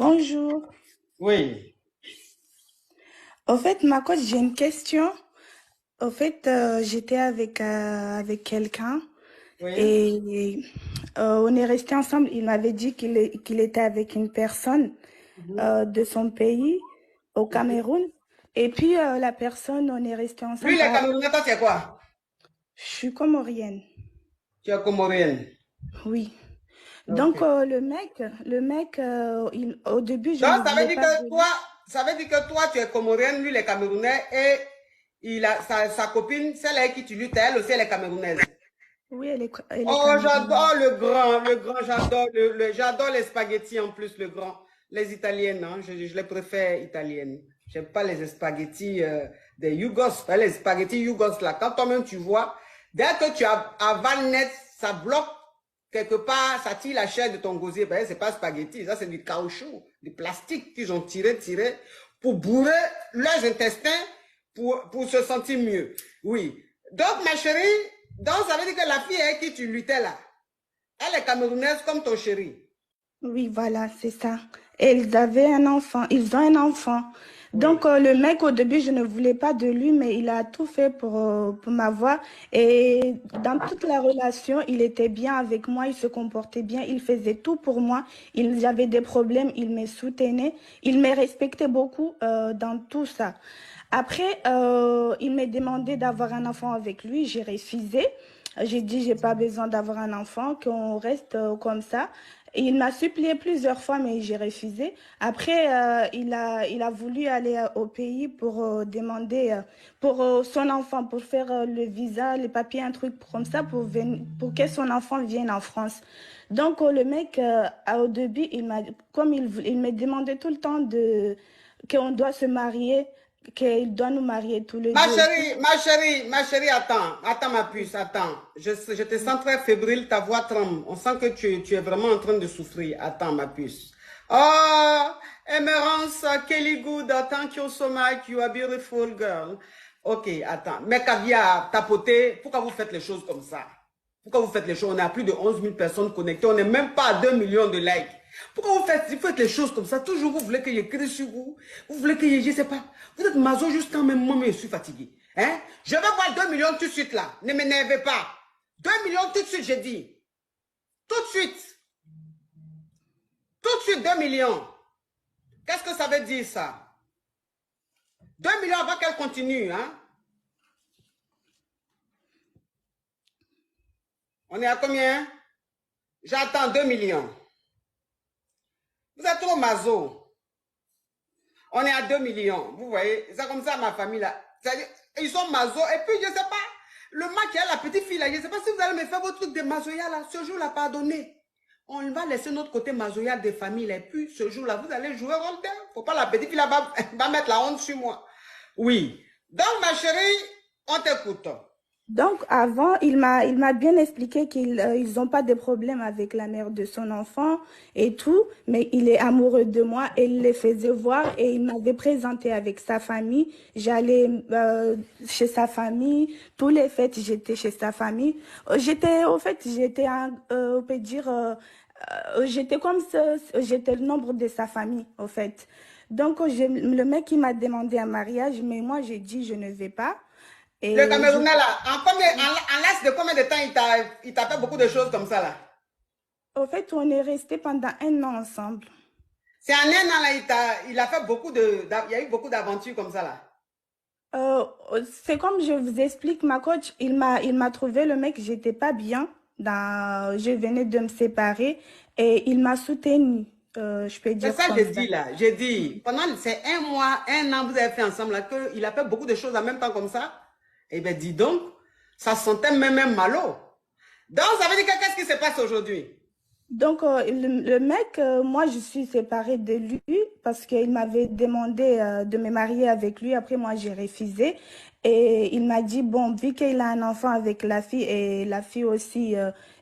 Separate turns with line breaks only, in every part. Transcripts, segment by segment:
Bonjour.
Oui,
Au fait, ma coach, j'ai une question. Au fait, j'étais avec quelqu'un
oui.
et on est resté ensemble. Il m'avait dit qu'il était avec une personne
Mhm,
de son pays, au
mhm.
Cameroun. Et puis, la personne, on est resté
Lui,
ensemble.
les Camerounais, toi, tu es quoi?
Je suis comorienne,
Tu es comorienne.
oui.
Ok.
Donc, le mec, au début, je
Donc,
ne
ça veut
voulais
dire
pas de
que toi,
lui.
tu es comorienne, lui, les Camerounais, et sa copine, celle avec qui tu luttes, elle aussi, elle est camerounaise.
Oui, elle est
Oh,
camerounaise.
j'adore le grand, j'adore les spaghettis en plus, le grand. Les italiennes, hein, je les préfère italiennes. J'aime pas les spaghettis des Yougos, pas les spaghettis Yougos là. Quand toi-même tu vois, dès que tu avales net, ça bloque quelque part, ça tire la chair de ton gosier. Ben, c'est pas spaghetti, ça c'est du caoutchouc, du plastique qu'ils ont tiré pour bourrer leurs intestins pour se sentir mieux. Oui. Donc, ma chérie, donc ça veut dire que la fille avec qui tu luttais là, elle est camerounaise comme ton chéri.
Oui, voilà, c'est ça. Et ils ont un enfant. Donc,
Oui.
le mec, au début, je ne voulais pas de lui, mais il a tout fait pour m'avoir. Et dans toute la relation, il était bien avec moi, il se comportait bien, il faisait tout pour moi. Il avait des problèmes, il me soutenait, il me respectait beaucoup dans tout ça. Après, il m'a demandé d'avoir un enfant avec lui, j'ai refusé. J'ai dit, j'ai pas besoin d'avoir un enfant, qu'on reste comme ça. Et il m'a supplié plusieurs fois, mais j'ai refusé. Après, il a voulu aller au pays pour demander pour son enfant, pour faire le visa, les papiers, un truc comme ça, pour que son enfant vienne en France. Donc, le mec, au début, il me demandait tout le temps qu'on doit se marier, qu'il doit nous marier tous les deux et tout.
Ma chérie, attends ma puce, attends. Je te sens très fébrile, ta voix tremble. On sent que tu es vraiment en train de souffrir. Attends, ma puce. Oh, Emerance, Kelly Good, thank you so much, you are beautiful girl. Ok, attends. Mais Kavia, tapoter, pourquoi vous faites les choses comme ça? Pourquoi vous faites les choses? On est à plus de 11 000 personnes connectées, on n'est même pas à 2 millions de likes. Pourquoi vous faites les choses comme ça? Toujours vous voulez que j'écris sur vous. Vous voulez que je sais pas. Vous êtes maso juste quand même moi, je suis fatigué. Hein? Je vais voir 2 millions tout de suite là. Ne m'énervez pas. 2 millions tout de suite, j'ai dit. Tout de suite. Tout de suite, 2 millions. Qu'est-ce que ça veut dire ça? 2 millions avant qu'elle continue. Hein? On est à combien? J'attends 2 millions. Vous êtes trop maso. On est à 2 millions. Vous voyez, c'est comme ça ma famille là. Ils sont maso. Et puis, je ne sais pas, le mec qui a la petite fille là, je ne sais pas si vous allez me faire votre truc de mazoya là. Ce jour-là, pardonnez. On va laisser notre côté mazoya des familles. Et puis, ce jour-là, vous allez jouer rôle d'elle. Faut pas la petite fille là va mettre la honte sur moi. Oui. Donc, ma chérie, on t'écoute.
Donc, avant, il m'a bien expliqué qu'ils n'ont pas de problème avec la mère de son enfant et tout, mais il est amoureux de moi et il les faisait voir et il m'avait présenté avec sa famille. J'allais chez sa famille, tous les fêtes, j'étais chez sa famille. Au fait, on peut dire, j'étais comme ça, j'étais le nombre de sa famille, au fait. Donc, le mec, il m'a demandé un mariage, mais moi, j'ai dit, je ne vais pas.
Le
Et je
Camerounais là, en laisse de combien de temps il t'a fait beaucoup de choses comme ça là?
Au fait, on est resté pendant un an ensemble.
C'est en un an là, il a fait il y a eu beaucoup d'aventures comme ça là.
Euh, c'est comme je vous explique, ma coach, il m'a trouvé le mec, j'étais pas bien. Je venais de me séparer et il m'a soutenu, je peux
C'est
dire
ça que
comme
j'ai
ça.
dit là. J'ai dit, pendant ces un mois, un an, vous avez fait ensemble là, qu'il a fait beaucoup de choses en même temps comme ça. Eh bien, dis donc, ça sentait même malo. Donc, ça veut dire que qu'est-ce qui se passe aujourd'hui?
Donc, le mec, moi, je suis séparée de lui parce qu'il m'avait demandé de me marier avec lui. Après, moi, j'ai refusé. Et il m'a dit, bon, vu qu'il a un enfant avec la fille et la fille aussi,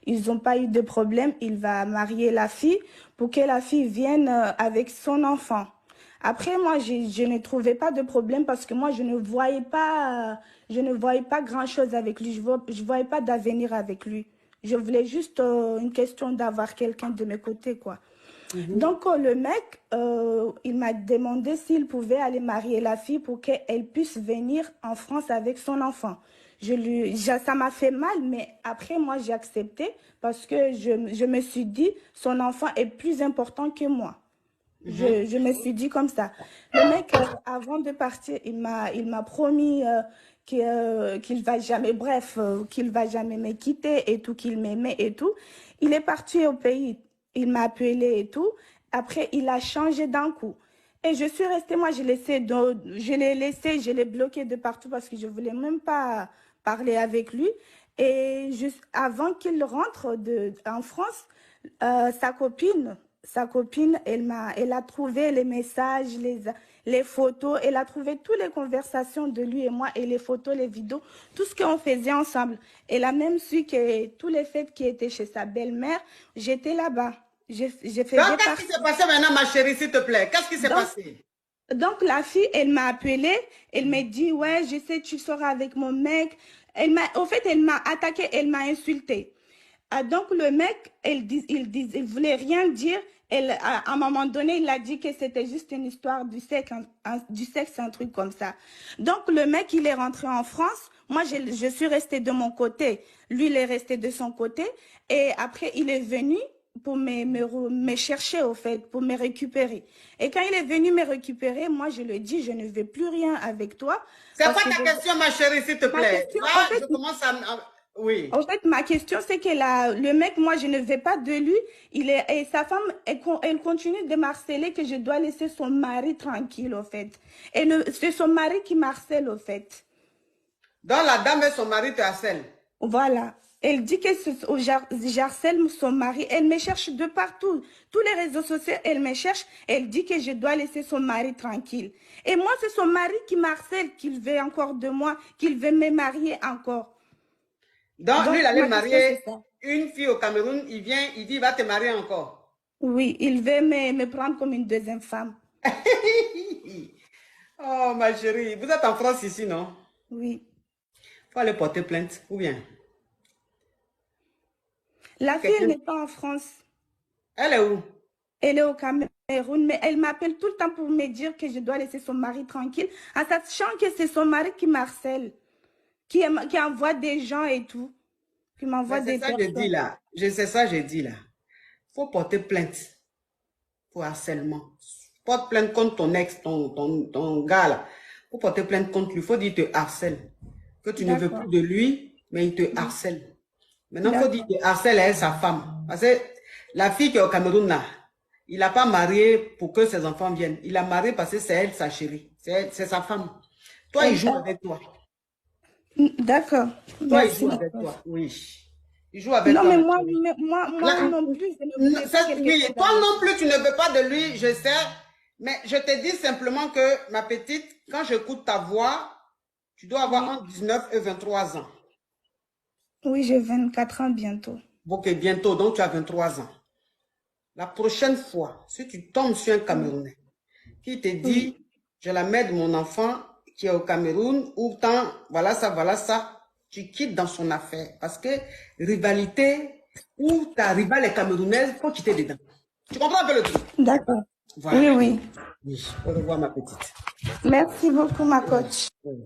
ils n'ont pas eu de problème, il va marier la fille pour que la fille vienne avec son enfant. Après, moi, je ne trouvais pas de problème parce que moi, je ne voyais pas grand-chose avec lui. Je voyais pas d'avenir avec lui. Je voulais juste une question d'avoir quelqu'un de mes côtés, quoi. Donc, le mec, il m'a demandé s'il pouvait aller marier la fille pour qu'elle puisse venir en France avec son enfant. Ça m'a fait mal, mais après, moi, j'ai accepté parce que je me suis dit, son enfant est plus important que moi. Je me suis dit comme ça. Le mec, avant de partir, il m'a promis qu'il va jamais, bref, qu'il va jamais me quitter et tout, qu'il m'aimait et tout. Il est parti au pays. Il m'a appelé et tout. Après, il a changé d'un coup. Et je suis restée, moi, je l'ai laissé, je l'ai bloqué de partout parce que je voulais même pas parler avec lui. Et juste avant qu'il rentre en France, sa copine, elle a trouvé les messages, les photos, elle a trouvé toutes les conversations de lui et moi et les photos, les vidéos, tout ce qu'on faisait ensemble. Elle a même su que tous les fêtes qui étaient chez sa belle-mère, j'étais là-bas. J'ai fait
Donc, qu'est-ce qui s'est passé maintenant, ma chérie, s'il te plaît? Qu'est-ce qui s'est passé?
Donc, la fille, elle m'a appelée, elle m'a dit, ouais, je sais, tu seras avec mon mec. Au fait, elle m'a attaqué, elle m'a insulté. Donc, le mec, il voulait rien dire. À un moment donné, il a dit que c'était juste une histoire du sexe, un truc comme ça. Donc, le mec, il est rentré en France. Moi, je suis restée de mon côté. Lui, il est resté de son côté. Et après, il est venu pour me chercher, au fait, pour me récupérer. Et quand il est venu me récupérer, moi, je lui ai dit, je ne veux plus rien avec toi.
C'est quoi ta question, ma chérie, s'il te plaît?
Question,
Là,
en fait,
je commence à... Oui.
En fait, ma question, c'est que le mec, moi, je ne vais pas de lui. Et sa femme, elle continue de m'harceler que je dois laisser son mari tranquille, au fait. Et c'est son mari qui m'harcèle, au fait.
Donc, la dame et son mari te harcèlent.
Voilà. Elle dit que j'harcèle son mari. Elle me cherche de partout. Tous les réseaux sociaux, elle me cherche. Elle dit que je dois laisser son mari tranquille. Et moi, c'est son mari qui m'harcèle, qu'il veut encore de moi, qu'il veut me marier encore.
Donc, lui, il allait marier une fille au Cameroun. Il vient, il dit, il va te marier encore.
Oui, il veut me prendre comme une deuxième femme.
Oh, ma chérie, vous êtes en France ici, non?
Oui.
Il faut aller porter plainte, ou bien?
La fille, elle n'est pas en France.
Elle est où?
Elle est au Cameroun, mais elle m'appelle tout le temps pour me dire que je dois laisser son mari tranquille, en sachant que c'est son mari qui m'harcèle, qui envoie des gens et tout, qui m'envoie des personnes.
C'est ça que je dis là. C'est ça que je dis là. Il faut porter plainte pour harcèlement. Porte plainte contre ton ex, ton gars là. Il faut porter plainte contre lui. Il faut dire qu'il te harcèle. Que tu ne veux plus de lui, mais il te harcèle. Maintenant, il faut dire qu'il harcèle elle, sa femme. Parce que la fille qui est au Cameroun là, il n'a pas marié pour que ses enfants viennent. Il a marié parce que c'est elle, sa chérie. C'est sa femme. Toi, il joue avec toi.
D'accord.
Toi, il joue avec toi. Oui. Il joue avec toi.
Non, mais moi non plus, je ne voulais pas
oui, toi non plus, tu ne veux pas de lui, je sais. Mais je te dis simplement que, ma petite, quand j'écoute ta voix, tu dois avoir entre 19 et 23 ans.
Oui, j'ai 24 ans bientôt.
Ok, bientôt, donc tu as 23 ans. La prochaine fois, si tu tombes sur un Camerounais qui te dit, je la mets de mon enfant qui est au Cameroun, ou tant, voilà ça, tu quittes dans son affaire. Parce que rivalité, ou ta rivale est camerounaise, faut quitter dedans. Tu comprends un peu le truc?
D'accord.
Voilà.
Oui.
Oui, au revoir ma petite.
Merci beaucoup ma coach.
Oui.